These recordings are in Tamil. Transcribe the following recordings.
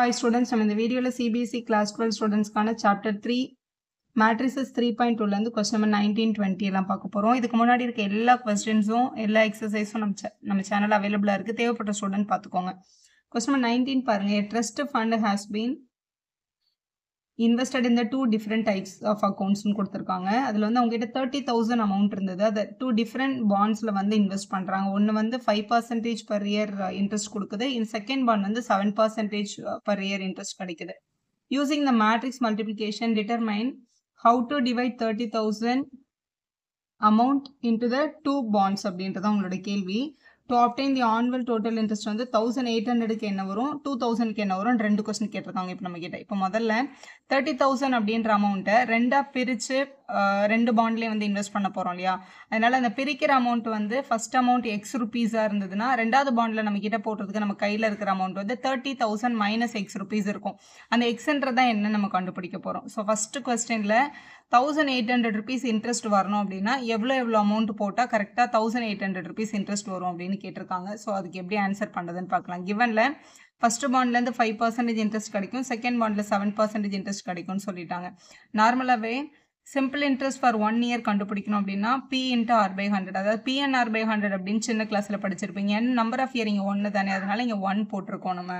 Hi students, நம்ம இந்த வீடியோல CBSE class 12 ஸ்டூடெண்ட்ஸ்க்கான chapter 3 matrices 3.2 ல இருந்து question number 19 20 எல்லாம் பார்க்க போறோம். இதுக்கு முன்னாடி இருக்க எல்லா questions-உம் எல்லா exercise-உம் நம்ம சேனல்ல அவைலபிளா இருக்கு. தேவைப்பட்ட ஸ்டூடெண்ட் பார்த்துக்கோங்க. question number 19 பாருங்க. A trust fund has been invested in the two different types of accounts னு கொடுத்திருக்காங்க. அதுல வந்து அவங்க கிட்ட 30,000 amount இருந்தது. அது two different bondsல வந்து invest பண்றாங்க. ஒன்னு வந்து 5% per year interest கொடுக்குது. in second bond வந்து 7% per year interest கிடைக்குது. Using the matrix multiplication, determine how to divide 30,000 amount into the two bonds அப்படின்றது உங்களோட கேள்வி. To obtain the annual total interest வந்து 1800க்கு என்ன வரும் 2000க்கு என்ன வரும் ரெண்டு கொஸ்டின் கேட்டிருக்காங்க இப்போ நம்ம கிட்ட. இப்போ முதல்ல 30,000 அப்படின்ற அமௌண்ட்டை ரெண்டா பிரிச்சு ரெண்டு பாண்ட்லேயே வந்து இன்வெஸ்ட் பண்ண போறோம் இல்லையா. அதனால அந்த பிரிக்கிற அமௌண்ட் வந்து ஃபர்ஸ்ட் அமௌண்ட் எக்ஸ் ருபீஸா இருந்ததுன்னா ரெண்டாவது பாண்ட்ல நம்ம கிட்ட போடுறதுக்கு நம்ம கையில இருக்கிற அமௌண்ட் வந்து 30,000 மைனஸ் எக்ஸ் ருபீஸ் இருக்கும். அந்த எக்ஸ்ன்றதா என்ன நம்ம கண்டுபிடிக்க போறோம். ஸோ ஃபர்ஸ்ட் கொஸ்டின்ல 1800 rupees இன்ட்ரெஸ்ட் வரணும் அப்படின்னா எவ்வளோ அமௌண்ட் போட்டால் கரெக்டாக 1800 rupees இன்ட்ரெஸ்ட் வரும் அப்படின்னு கேட்டிருக்காங்க. ஸோ அதுக்கு எப்படி ஆன்சர் பண்ணுறதுன்னு பார்க்கலாம். கிவனில் ஃபர்ஸ்ட் பாண்ட்லேருந்து 5% இன்ட்ரெஸ்ட் கிடைக்கும், செகண்ட் பாண்டில் 7% இன்ட்ரெஸ்ட் கிடைக்கும்னு சொல்லிட்டாங்க. நார்மலாகவே சிம்பிள் இன்ட்ரெஸ்ட் ஃபார் 1 year கண்டுபிடிக்கணும் அப்படின்னா P into R/100, அதாவது PNR/100 அப்படின்னு சின்ன கிளாஸில் படிச்சிருப்பீங்க. நம்பர் ஆஃப் இயர் இங்கே 1 தானே, அதனால இங்கே 1 போட்டிருக்கோம் நம்ம.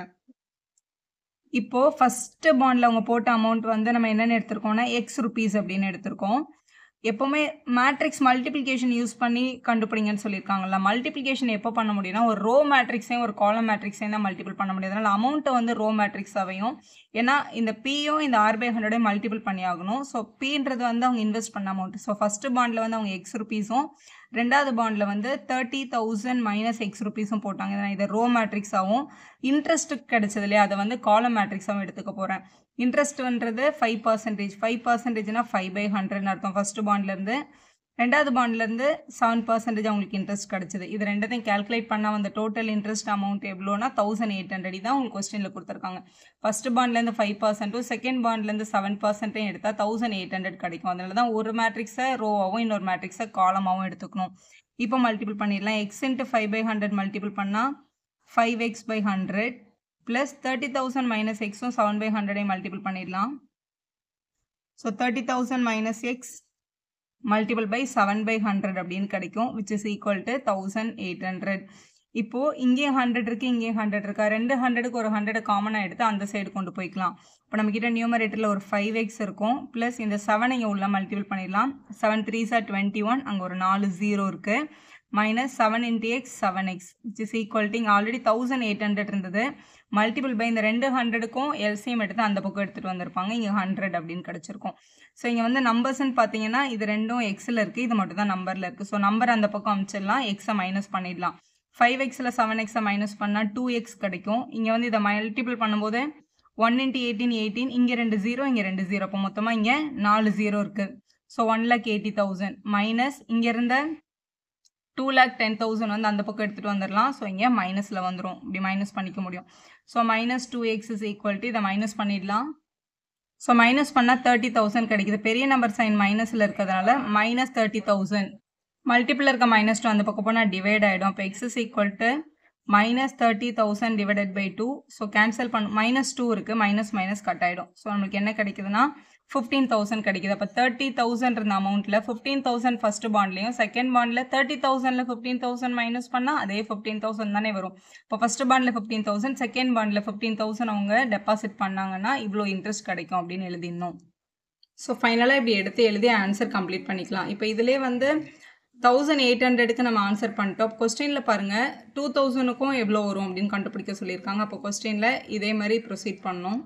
இப்போ ஃபர்ஸ்ட் பாண்ட்ல அவங்க போட்ட அமௌண்ட் வந்து நம்ம என்னென்னு எடுத்திருக்கோம்னா எக்ஸ் ருபீஸ் அப்படின்னு எடுத்திருக்கோம். எப்போவுமே மேட்ரிக்ஸ் மல்டிப்ளிகேஷன் யூஸ் பண்ணி கண்டுபிடிங்கன்னு சொல்லியிருக்காங்கல்ல. மல்டிப்ளிகேஷன் எப்போ பண்ண முடியும்னா ஒரு ரோ மேட்ரிக்ஸையும் ஒரு காலம் மேட்ரிக்ஸையும் தான் மல்டிபிள் பண்ண முடியும். அதனால அமௌண்ட்டை வந்து ரோ மேட்ரிக்ஸாவையும், ஏன்னா இந்த பியும் இந்த R/100 மல்டிபிள் பண்ணி ஆகணும். ஸோ பின்றது வந்து அவங்க இன்வெஸ்ட் பண்ண அமௌண்ட். ஸோ ஃபர்ஸ்ட் பாண்டில் வந்து அவங்க எக்ஸ் ருபீஸும் ரெண்டாவது பாண்டில் வந்து 30,000 மைனஸ் எக்ஸ் ருபீஸும் போட்டாங்க. இதை ரோ மேட்ரிக்ஸாகவும் இன்ட்ரெஸ்ட்டுக்கு கிடைச்சது இல்லையா அதை வந்து காலம் மேட்ரிக்ஸாகவும் எடுத்துக்க போகிறேன். இன்ட்ரெஸ்ட்ன்றது 5%, 5%னா 5/100 அர்த்தம். ஃபர்ஸ்ட் பாண்ட்லேருந்து ரெண்டாவது பாண்ட்லேருந்து 7% அவங்களுக்கு இன்ட்ரெஸ்ட் கிடைச்சது. இது ரெண்டத்தையும் கேல்குலேட் பண்ணால் வந்து டோட்டல் இன்ட்ரெஸ்ட் அமௌண்ட் எவ்வளோனா 1800 தான் உங்களுக்கு கொஸ்டினில் கொடுத்துருக்காங்க. ஃபர்ஸ்ட் பாண்ட்லேருந்து 5%, செகண்ட் பாண்ட்லேருந்து 7% எடுத்தால் 1800 கிடைக்கும். அதனால தான் ஒரு மேட்ரிக்ஸை ரோவாகவும் இன்னொரு மேட்ரிக்ஸை காலமாகவும் எடுத்துக்கணும். இப்போ மல்டிபிள் பண்ணிடலாம். எக்ஸ் இன்ட்டு 5/100 மல்டிபிள் பண்ணால் 5x/100 ப்ளஸ் 30,000 மைனஸ் எக்ஸும் 7/100 மல்டிபிள் பண்ணிடலாம். So 30,000 minus x multiple by 7/100 அப்படின்னு கிடைக்கும், விச் இஸ் ஈக்குவல் டு 1800. இப்போ இங்கேயும் 100 இருக்கு, இங்கேயும் 100 இருக்கா, ரெண்டு 100க்கு ஒரு 100 காமனாக எடுத்து அந்த சைடு கொண்டு போய்க்கலாம். இப்போ நம்ம கிட்ட நியூமரேட்டரில் ஒரு 5x இருக்கும், ப்ளஸ் இந்த 7 இங்கே உள்ள மல்டிபிள் பண்ணிடலாம். 7 3s are 21, அங்கே ஒரு 4 0 இருக்கு, minus 7 into x 7x, which is equal to இங்கே ஆல்ரெடி 1800 இருந்தது. மல்டிபிள் பை இந்த ரெண்டு 100க்கும் எல்சிஎம் எடுத்து அந்த பக்கம் எடுத்துகிட்டு வந்திருப்பாங்க, இங்கே 100 அப்படின்னு கிடச்சிருக்கும். ஸோ இங்கே வந்து நம்பர்ஸ்ன்னு பார்த்தீங்கன்னா இது ரெண்டும் எக்ஸில் இருக்குது, இது மட்டும் தான் நம்பரில் இருக்குது. ஸோ நம்பர் அந்த பக்கம் அமைச்சிடலாம், எக்ஸை மைனஸ் பண்ணிடலாம். 5xல் 7xை மைனஸ் பண்ணால் 2x கிடைக்கும். இங்கே வந்து இதை மல்டிபிள் பண்ணும்போது 1 into 18 18, இங்கே 2 0, இங்கே 2 0, அப்போ மொத்தமாக இங்கே 4 0 இருக்குது. ஸோ 1,80,000 மைனஸ் இங்கே இருந்த 2,10,000 வந்து அந்த பக்கம் எடுத்துகிட்டு வந்துடலாம். ஸோ இங்கே மைனஸில் வந்துடும், இப்படி மைனஸ் பண்ணிக்க முடியும். So minus 2x is equal to இதை மைனஸ் பண்ணிடலாம். ஸோ மைனஸ் பண்ணால் 30,000 கிடைக்குது. பெரிய நம்பர் சைன் மைனஸில் இருக்கிறதுனால மைனஸ் 30,000 மல்டிபிள் இருக்க மைனஸ் 2 அந்த பக்கம் போனால் டிவைட் ஆகிடும். அப்போ x is equal to minus 30,000 divided by 2. So cancel பண்ண மைனஸ் 2 இருக்குது, மைனஸ் மைனஸ் கட் ஆகிடும். ஸோ நம்மளுக்கு என்ன கிடைக்குதுன்னா 15,000 கிடைக்குது. அப்போ 30,000 இருந்த அமௌண்ட்டில் 15,000 ஃபர்ஸ்ட் பாண்ட்லையும் செகண்ட் பாண்டில் 30,000ல் 15,000 மைனஸ் பண்ணால் அதே 15,000 தானே வரும். இப்போ ஃபர்ஸ்ட் பாண்டில் 15,000, செகண்ட் பாண்டில் 15,000 அவங்க டெபாசிட் பண்ணாங்கன்னா இவ்வளோ இன்ட்ரெஸ்ட் கிடைக்கும் அப்படின்னு எழுதிடணும். ஸோ ஃபைனலாக இப்படி எடுத்து எழுதி ஆன்சர் கம்ப்ளீட் பண்ணிக்கலாம். இப்போ இதிலே வந்து 1800க்கு நம்ம ஆன்சர் பண்ணிட்டோம். கொஸ்டினில் பாருங்கள் 2000க்கும் எவ்வளோ வரும் அப்படின்னு கண்டுபிடிக்க சொல்லியிருக்காங்க. அப்போ கொஸ்டினில் இதே மாதிரி ப்ரொசீட் பண்ணணும்.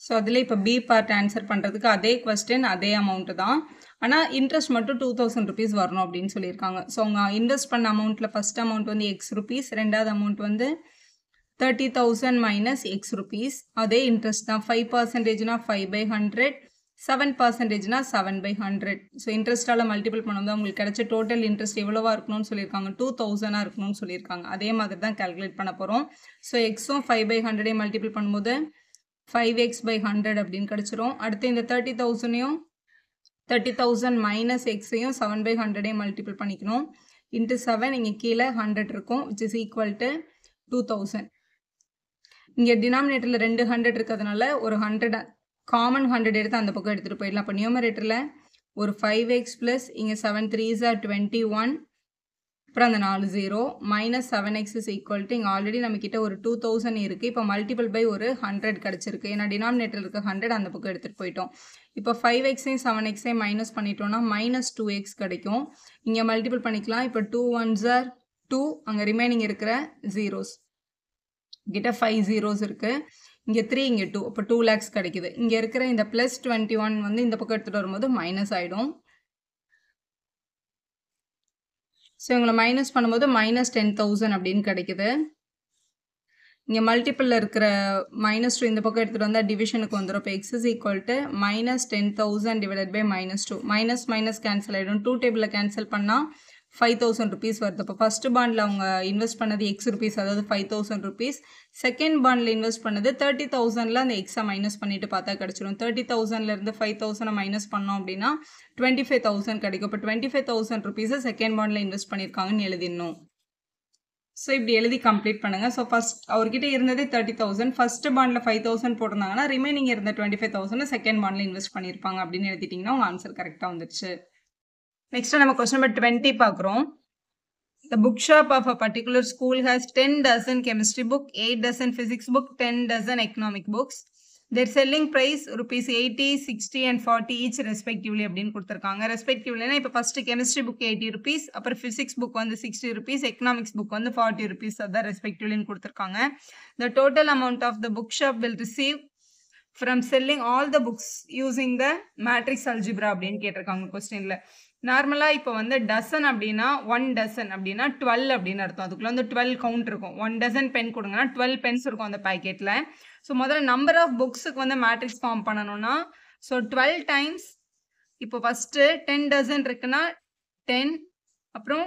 ஸோ அதில் இப்போ பி பார்ட் ஆன்சர் பண்ணுறதுக்கு அதே கொஸ்டின் அதே அமௌண்ட்டு தான், ஆனால் இன்ட்ரெஸ்ட் மட்டும் 2000 rupees வரணும் அப்படின்னு சொல்லியிருக்காங்க. ஸோ அவங்க இன்வெஸ்ட் பண்ண அமௌண்ட்டில் ஃபஸ்ட் அமௌண்ட் வந்து எக்ஸ் ருபீஸ், ரெண்டாவது அமௌண்ட் வந்து 30,000 மைனஸ் எக்ஸ் ருபீஸ். அதே இன்ட்ரெஸ்ட் தான். 5%னா 5/100, 7%னா 7/100. ஸோ இன்ட்ரெஸ்ட்டால் மல்டிபிள் பண்ணும்போது அவங்களுக்கு கிடைச்ச டோட்டல் இன்ட்ரெஸ்ட் எவ்வளோவா இருக்கணும்னு சொல்லியிருக்காங்க, 2000 இருக்கணும்னு சொல்லியிருக்காங்க. அதே மாதிரி தான் கால்குலேட் பண்ண போகிறோம். ஸோ எக்ஸும் 5/100 மல்டிபிள் பண்ணும்போது 5x/100 அப்படின்னு கிடச்சிரும். அடுத்து இந்த 30,000ஐயும் 30,000 மைனஸ் எக்ஸையும் 7/100 மல்டிபிள் பண்ணிக்கணும். இன்ட்டு 7 இங்கே கீழே 100 இருக்கும், விச் இஸ் ஈக்குவல் டு 2000. இங்கே டினாமினேட்டரில் 2 100 இருக்கிறதுனால ஒரு 100 காமன் 100 எடுத்து அந்த பக்கம் எடுத்துகிட்டு போயிடலாம். அப்போ நியூமரேட்டரில் ஒரு 5x ப்ளஸ் இங்கே 7 3s are 21 அப்புறம் அந்த 4 0 minus 7x is equal to இங்கே ஆல்ரெடி நம்மக்கிட்ட ஒரு 2000 இருக்குது. இப்போ மல்டிபிள் பை ஒரு 100 கிடச்சிருக்கு. ஏன்னா டினாமினேட்டர் இருக்க 100 அந்த பக்கம் எடுத்துகிட்டு போயிட்டோம். இப்போ 5xையும் 7xையும் மைனஸ் பண்ணிட்டோம்னா மைனஸ் 2x கிடைக்கும். இங்கே மல்டிபிள் பண்ணிக்கலாம். இப்போ 2 1s are 2 அங்கே ரிமைனிங் இருக்கிற ஜீரோஸ் கிட்ட 5 zeros இருக்குது. இங்கே 3 இங்கே 2 அப்போ 2 lakhs கிடைக்குது. இங்கே இருக்கிற இந்த ப்ளஸ் 21 வந்து இந்த பக்கம் எடுத்துகிட்டு வரும்போது மைனஸ் ஆகிடும். ஸோ இவங்களை மைனஸ் பண்ணும்போது மைனஸ் 10,000 அப்படின்னு கிடைக்குது. இங்கே மல்டிப்பிளில் இருக்கிற -2 இந்த பக்கம் எடுத்துகிட்டு வந்தால் டிவிஷனுக்கு வந்துடும். இப்போ x is equal to minus 10,000 divided by -2 minus minus cancel ஆகிடும். 2 டேபிளில் கேன்சல் பண்ணால் 5,000 rupees வருது. இப்போ ஃபர்ஸ்ட் பாண்டில் அவங்க இன்வெஸ்ட் பண்ணது எக்ஸ் ருபீஸ், அதாவது 5,000 rupees. செகண்ட் பாண்டில் இன்வெஸ்ட் பண்ணது 30,000ல் அந்த எக்ஸை மைனஸ் பண்ணிட்டு பார்த்தா கிடச்சிடும். 30,000லேருந்து 5,000 மைனஸ் பண்ணோம் அப்படின்னா 25,000 கிடைக்கும். இப்போ 25,000 rupees செகண்ட் பாண்டில் இன்வெஸ்ட் பண்ணியிருக்காங்கன்னு எழுதிடணும். ஸோ இப்படி எழுதி கம்ப்ளீட் பண்ணுங்கள். ஸோ ஃபர்ஸ்ட் அவர்கிட்ட இருந்ததே 30,000, ஃபர்ஸ்ட் பாண்டில் 5,000 போட்டிருந்தாங்கன்னா ரிமைனிங் இருந்த 25,000 செகண்ட் பாண்டில் இன்வெஸ்ட் பண்ணியிருப்பாங்க அப்படின்னு எழுதிட்டிங்கன்னா உங்கள் ஆன்சர் கரெக்டாக வந்துடுச்சு. Next நம்ம question number 20 பார்க்குறோம். The bookshop of a particular school has 10 dozen chemistry book, 8 dozen physics book, 10 dozen economic books. Their selling price rupees 80, 60 and 40 each respectively அப்படின்னு கொடுத்துருக்காங்க. ரெஸ்பெக்டிவ்லினா இப்போ ஃபர்ஸ்ட் கெமிஸ்ட்ரி புக் 80 rupees, அப்புறம் ஃபிசிக்ஸ் புக் வந்து 60 rupees, எக்கனாமிக்ஸ் புக் வந்து 40 rupees அதான் ரெஸ்பெக்டிவ்லின்னு கொடுத்துருக்காங்க. The total amount of the bookshop will receive from selling all the books using the matrix algebra அப்படின்னு கேட்டிருக்காங்க கொஸ்டினில். நார்மலாக இப்போ வந்து டசன் அப்படின்னா 1 டசன் அப்படின்னா 12 அப்படின்னு அர்த்தம். அதுக்குள்ள வந்து 12 கவுண்ட் இருக்கும். 1 டசன் பென் கொடுங்கன்னா 12 பென்ஸ் இருக்கும் அந்த பேக்கெட்டில். ஸோ முதல்ல நம்பர் ஆஃப் புக்ஸுக்கு வந்து மேட்ரிக்ஸ் ஃபார்ம் பண்ணணும்னா ஸோ 12 டைம்ஸ் இப்போ ஃபஸ்ட்டு 10 டசன் இருக்குன்னா 10, அப்புறம்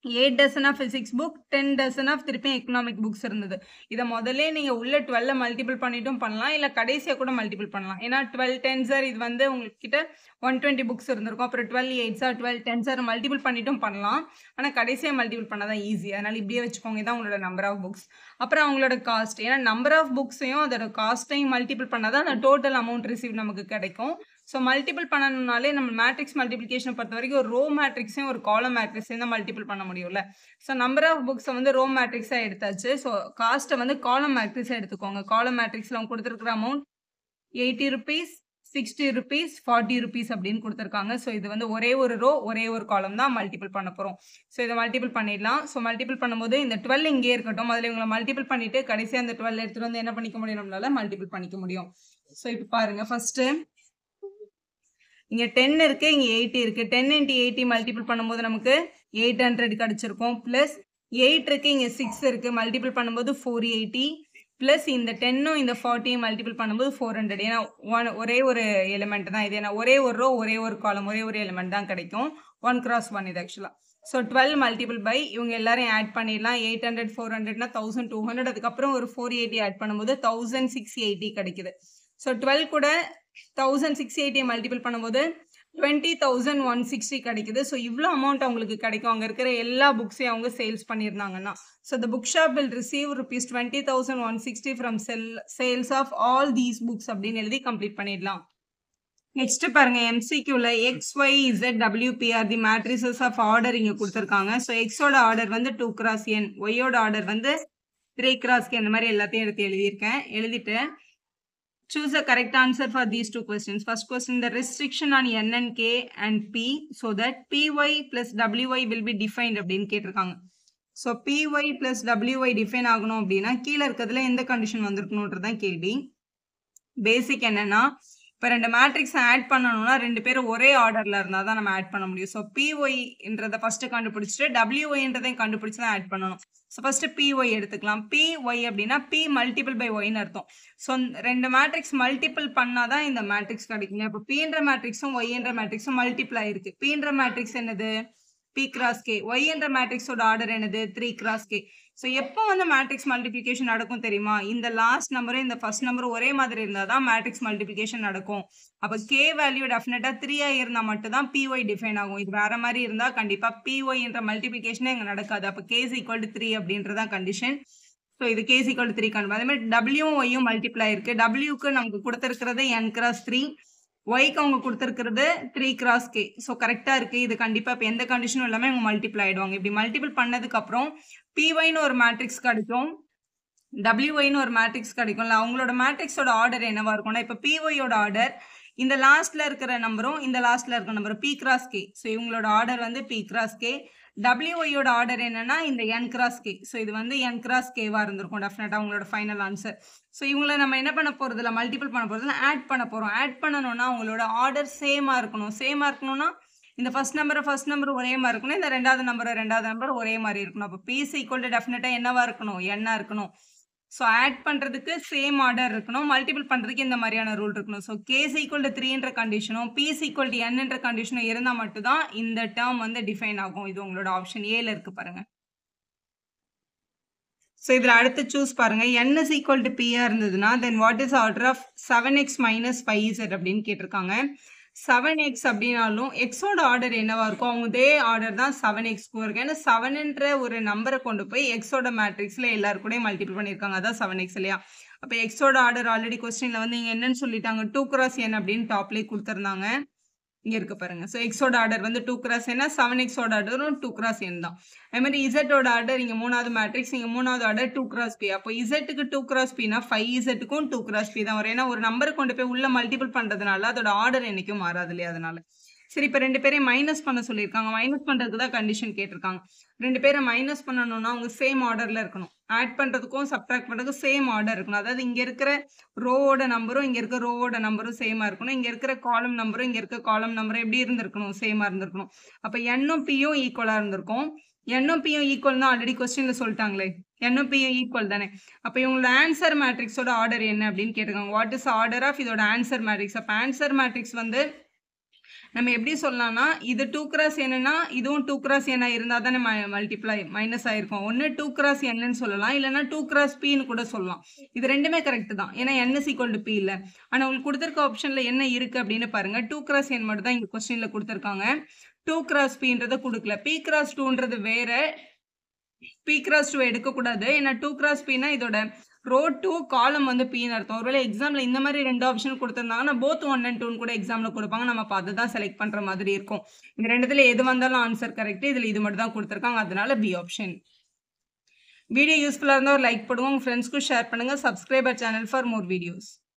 8 dozen of physics book, 10 dozen of திருப்பி எக்கனாமிக் புக்ஸ் இருந்தது. இதை முதல்ல நீங்கள் உள்ள 12 மல்டிபிள் பண்ணிட்டும் பண்ணலாம், இல்லை கடைசியாக கூட மல்டிபிள் பண்ணலாம். ஏன்னா 12 10s இது வந்து உங்ககிட்ட 120 புக்ஸ் இருந்திருக்கும். அப்புறம் 12 8s 12 10s மல்டிபிள் பண்ணிட்டும் பண்ணலாம். ஆனால் கடைசியாக மல்டிபிள் பண்ணால் தான் ஈஸி. அதனால் இப்படியே வச்சுக்கோங்க, இதான் உங்களோட நம்பர் ஆஃப் புக்ஸ். அப்புறம் அவங்களோட காஸ்ட், ஏன்னா நம்பர் ஆஃப் புக்ஸையும் அதோட காஸ்ட்டையும் மல்டிபிள் பண்ணால் தான் அந்த டோட்டல் அமௌண்ட் ரிசீவ் நமக்கு கிடைக்கும். ஸோ மல்டிபிள் பண்ணணும்னாலே நம்ம மேட்ரிக்ஸ் மல்டிபிளிகேஷன் பொறுத்த வரைக்கும் ஒரு ரோ மேட்ரிக்ஸையும் ஒரு காலம் மேட்ரிக்ஸையும் தான் மல்டிபிள் பண்ண முடியும்ல. ஸோ நம்பர் ஆஃப் புக்ஸை வந்து ரோ மேட்ரிக்ஸாக எடுத்தாச்சு. ஸோ காஸ்ட்டை வந்து காலம் மேட்ரிக்ஸாக எடுத்துக்கோங்க. காலம் மேட்ரிக்ஸில் அவங்க கொடுத்துருக்குற அமௌண்ட் 80 rupees, 60 rupees, 40 rupees அப்படின்னு கொடுத்துருக்காங்க. ஸோ இது வந்து ஒரே ஒரு ரோ ஒரே ஒரு காலம் தான் மல்டிபிள் பண்ண போகிறோம். ஸோ இதை மல்டிபிள் பண்ணிடலாம். ஸோ மல்டிபிள் பண்ணும்போது இந்த 12 இங்கே இருக்கட்டும், அதில் இவங்களை மல்டிபிள் பண்ணிவிட்டு கடைசியாக அந்த 12 எடுத்துகிட்டு வந்து என்ன பண்ணிக்க முடியும், நம்மளால மல்டிபிள் பண்ணிக்க முடியும். ஸோ இப்போ பாருங்கள், ஃபஸ்ட்டு இங்கே 10 இருக்குது, இங்கே 80 இருக்குது. 10 into 80 மல்டிபிள் பண்ணும்போது நமக்கு 800 கிடச்சிருக்கும். ப்ளஸ் 8 இருக்குது, இங்கே 6 இருக்குது, மல்டிபிள் பண்ணும்போது 480. ப்ளஸ் இந்த 10ம் இந்த 40யும் மல்டிபிள் பண்ணும்போது 400. ஏன்னா ஒரே ஒரு எலிமெண்ட் தான் இது. ஏன்னா ஒரே ஒரு ரோ ஒரே ஒரு காலம் ஒரே ஒரு எலிமெண்ட் தான் கிடைக்கும். 1 cross 1 இது ஆக்சுவலாக. ஸோ 12 மல்டிபிள் பை இவங்க எல்லாரையும் ஆட் பண்ணிடலாம். 800 400னா 1200. அதுக்கப்புறம் ஒரு 480 ஆட் பண்ணும்போது 1680 கிடைக்குது. ஸோ 12 கூட 1680 மல்டிபிள் பண்ணும்போது 20,160 கிடைக்குது. ஸோ இவ்வளோ அமௌண்ட் அவங்களுக்கு கிடைக்கும் அங்கே இருக்கிற எல்லா புக்ஸையும் அவங்க சேல்ஸ் பண்ணியிருந்தாங்கன்னா. So the book shop will receive rupees 20,160 from sales of all these books அப்படின்னு எழுதி கம்ப்ளீட் பண்ணிடலாம். நெக்ஸ்ட் பாருங்க, எம்சிக்யூல XYZWPR the matrices of order இங்கே கொடுத்துருக்காங்க. ஸோ எக்ஸோட ஆர்டர் வந்து 2 cross n, ஒய்யோட ஆர்டர் வந்து 3 cross k, அந்த மாதிரி எல்லாத்தையும் எடுத்து எழுதியிருக்கேன். எழுதிட்டு choose a correct answer for these two questions. First question, the restriction on n and k and p so that py plus wy will be defined அப்படின்னு கேட்டிருக்காங்க. So py plus wy define ஆகணும் அப்படின்னா கீழே இருக்கிறதுல எந்த கண்டிஷன் வந்திருக்கணுன்றதான் கேள்வி. பேசிக் என்னன்னா, இப்போ 2 மேட்ரிக்ஸ் ஆட் பண்ணணும்னா 2 பேரும் ஒரே ஆர்டரில் இருந்தால் தான் நம்ம ஆட் பண்ண முடியும். ஸோ pyன்றதை ஃபஸ்ட்டு கண்டுபிடிச்சிட்டு wyன்றதையும் கண்டுபிடிச்சி தான் ஆட் பண்ணணும். ஸோ ஃபஸ்ட்டு py எடுத்துக்கலாம். py அப்படின்னா p மல்டிபிள் பை ஒய்னு அர்த்தம். ஸோ 2 மேட்ரிக்ஸ் மல்டிபிள் பண்ணால் தான் இந்த மேட்ரிக்ஸ் கிடைக்குங்க. இப்போ pன்ற மேட்ரிக்ஸும் ஒய்ன்ற மேட்ரிக்ஸும் மல்டிபிள் ஆயிருக்கு. pன்ற மேட்ரிக்ஸ் என்னது, p cross k. ஒய்ன்ற மேட்ரிக்ஸோட ஆர்டர் என்னது, 3 cross k. ஸோ எப்போ வந்து மேட்ரிக்ஸ் மல்டிப்ளிகேஷன் நடக்கும் தெரியுமா, இந்த லாஸ்ட் நம்பரும் இந்த ஃபர்ஸ்ட் நம்பரும் ஒரே மாதிரி இருந்தால் தான் மேட்ரிக்ஸ் மல்டிப்ளிகேஷன் நடக்கும். அப்போ கே வேல்யூ டெஃபினட்டாக 3 இருந்தால் மட்டும் தான் py டிஃபைன் ஆகும். இது வேற மாதிரி இருந்தால் கண்டிப்பாக py என்ற மல்டிப்ளிகேஷனே இங்கே நடக்காது. அப்போ k is equal to 3 அப்படின்றதான் கண்டிஷன். ஸோ இது k is equal to 3 காணும். அதே மாதிரி W Y மல்டிப்ளை இருக்கு. Wக்கு நமக்கு கொடுத்துருக்கிறது n கிராஸ் 3, ஒய்க்கு அவங்க கொடுத்துருக்கிறது 3 கிராஸ் k. ஸோ கரெக்டாக இருக்குது. இது கண்டிப்பாக இப்போ எந்த கண்டிஷனும் இல்லாமல் இவங்க மல்டிப்ளை ஆகிடுவாங்க. இப்படி மல்டிபிள் பண்ணதுக்கப்புறம் PYன்னு ஒரு மேட்ரிக்ஸ் கிடைக்கும், WYன்னு ஒரு மேட்ரிக்ஸ் கிடைக்கும்ல. அவங்களோட மேட்ரிக்ஸோட ஆர்டர் என்னவா இருக்கும்னா, இப்போ PYயோட ஆர்டர் இந்த லாஸ்ட்ல இருக்கிற நம்பரும் இந்த லாஸ்ட்ல இருக்கிற நம்பரும் P கிராஸ் K. ஸோ இவங்களோட ஆர்டர் வந்து P கிராஸ் K. WYயோட ஆர்டர் என்னன்னா இந்த n கிராஸ் K. ஸோ இது வந்து n கிராஸ் Kவா இருந்திருக்கும் டெஃபினட்டா உங்களோட ஃபைனல் ஆன்சர். ஸோ இவங்கள நம்ம என்ன பண்ண போறதில்ல, மல்டிபிள் பண்ண போறதில்ல, ஆட் பண்ண போறோம். ஆட் பண்ணணும்னா உங்களோட ஆர்டர் சேமா இருக்கணும். சேமா இருக்கணும்னா இந்த ஃபர்ஸ்ட் நம்பர் ஒரே மாதிரி இருக்கணும், இந்த ரெண்டாவது நம்பர் ஒரே மாதிரி இருக்கணும். அப்போ P is equal to டெஃபினட்டா என்னவா இருக்கணும், n இருக்கணும். ஸோ ஆட் பண்ணுறதுக்கு சேம் ஆர்டர் இருக்கணும், மல்டிபிள் பண்ணுறதுக்கு இந்த மாதிரியான ரூல் இருக்கணும். So k is equal to 3ன்ற கண்டிஷனும் P is equal to nன்ற கண்டிஷனும் இருந்தால் மட்டும்தான் இந்த டேர்ம் வந்து டிஃபைன் ஆகும். இது உங்களோட ஆப்ஷன் ஏல இருக்கு பாருங்க. ஸோ இதில் அடுத்து சூஸ் பாருங்க. n is equal to P இருந்ததுன்னா then what is order of 7x minus 5z அப்படின்னு கேட்டிருக்காங்க. 7x அப்படின்னாலும் எக்ஸோட ஆர்டர் என்னவா இருக்கும், அவங்க இதே ஆர்டர் தான் 7x இருக்கு. ஏன்னா 7ன்ற ஒரு நம்பரை கொண்டு போய் எக்ஸோட மேட்ரிக்ஸ்ல எல்லாரும் கூட மல்டிபிள் பண்ணியிருக்காங்க, அதான் 7x இல்லையா. அப்போ எக்ஸோட ஆர்டர் ஆல்ரெடி கொஸ்டின்ல வந்து இங்க என்னன்னு சொல்லிட்டாங்க, 2 cross n அப்படின்னு டாப்லேயே கொடுத்துருந்தாங்க. இங்க இருக்கு பாருங்க. ஸோ எக்ஸோட ஆர்டர் வந்து 2 cross n, 7xோட ஆர்டரும் 2 cross n தான். அதே மாதிரி இசட்டோட ஆர்டர் இங்க மூணாவது மேட்ரிக்ஸ், இங்க மூணாவது ஆர்டர் 2 cross p. அப்போ இசட்டுக்கு 2 cross pனா 5zக்கும் 2 cross p தான் வரும். ஏன்னா ஒரு நம்பரை கொண்டு போய் உள்ள மல்டிபிள் பண்றதுனால அதோட ஆர்டர் என்னைக்கும் மாறாது இல்லையா. அதனால சரி, இப்போ ரெண்டு பேரையும் மைனஸ் பண்ண சொல்லியிருக்காங்க. மைனஸ் பண்ணுறதுக்கு தான் கண்டிஷன் கேட்டிருக்காங்க. ரெண்டு பேரை மைனஸ் பண்ணணும்னா அவங்க சேம் ஆர்டரில் இருக்கணும். ஆட் பண்ணுறதுக்கும் சப்ட்ராக்ட் பண்ணுறதுக்கும் சேம் ஆர்டர் இருக்கணும். அதாவது இங்கே இருக்கிற ரோவோட நம்பரும் இங்கே இருக்கிற ரோவோட நம்பரும் சேமாக இருக்கணும். இங்கே இருக்கிற காலம் நம்பரும் இங்கே இருக்கிற காலம் நம்பரும் எப்படி இருந்திருக்கணும், சேமாக இருந்திருக்கணும். அப்போ எண்ணும் பியும் ஈக்குவலாக இருந்திருக்கும். எண்ணும் பியும் ஈக்குவல் தான் ஆல்ரெடி கொஸ்டினில் சொல்லிட்டாங்களே, எண்ணும் பியும் ஈக்குவல் தானே. அப்போ இவங்களோட ஆன்சர் மேட்ரிக்ஸோட ஆர்டர் என்ன அப்படின்னு கேட்டிருக்காங்க. வாட் இஸ் ஆர்டர் ஆஃப் இதோட ஆன்சர் மேட்ரிக்ஸ். அப்போ ஆன்சர் மேட்ரிக்ஸ் வந்து நம்ம எப்படி சொல்லலாம்னா, இது 2 cross என்னன்னா இதுவும் 2 cross என்ன இருந்தால் தானே மல்டிப்ளை மைனஸ் ஆயிருக்கும். ஒன்று 2 cross என்னன்னு சொல்லலாம், இல்லைன்னா 2 cross பின்னு கூட சொல்லலாம். இது ரெண்டுமே கரெக்ட் தான், ஏன்னா n is equal to p இல்லை. ஆனால் உங்களுக்கு கொடுத்துருக்க ஆப்ஷன்ல என்ன இருக்கு அப்படின்னு பாருங்க. 2 cross n மட்டும் தான் இங்கே கொஸ்டின்ல கொடுத்துருக்காங்க. 2 cross pன்றதை கொடுக்கல. p cross 2ன்றது வேற, p cross 2 எடுக்கக்கூடாது. ஏன்னா 2 cross pனா இதோட ரோ 2 காலம் வந்து பின்னு அர்த்தம். ஒருவேளை எக்ஸாம்ல இந்த மாதிரி ரெண்டு ஆப்ஷன் கொடுத்துருந்தாங்கன்னா போத் 1 and 2 கூட எக்ஸாம்ல கொடுப்பாங்க. நம்ம அப்போ அதை தான் செலக்ட் பண்ற மாதிரி இருக்கும். இந்த ரெண்டுத்துல எது வந்தாலும் ஆன்சர் கரெக்ட். இதுல இது மட்டும் தான் கொடுத்துருக்காங்க, அதனால பி ஆப்ஷன். வீடியோ யூஸ்ஃபுல்லா இருந்தால் ஒரு லைக் போடுங்க, உங்க ஃப்ரெண்ட்ஸ்க்கும் ஷேர் பண்ணுங்க. Subscriber channel for more videos.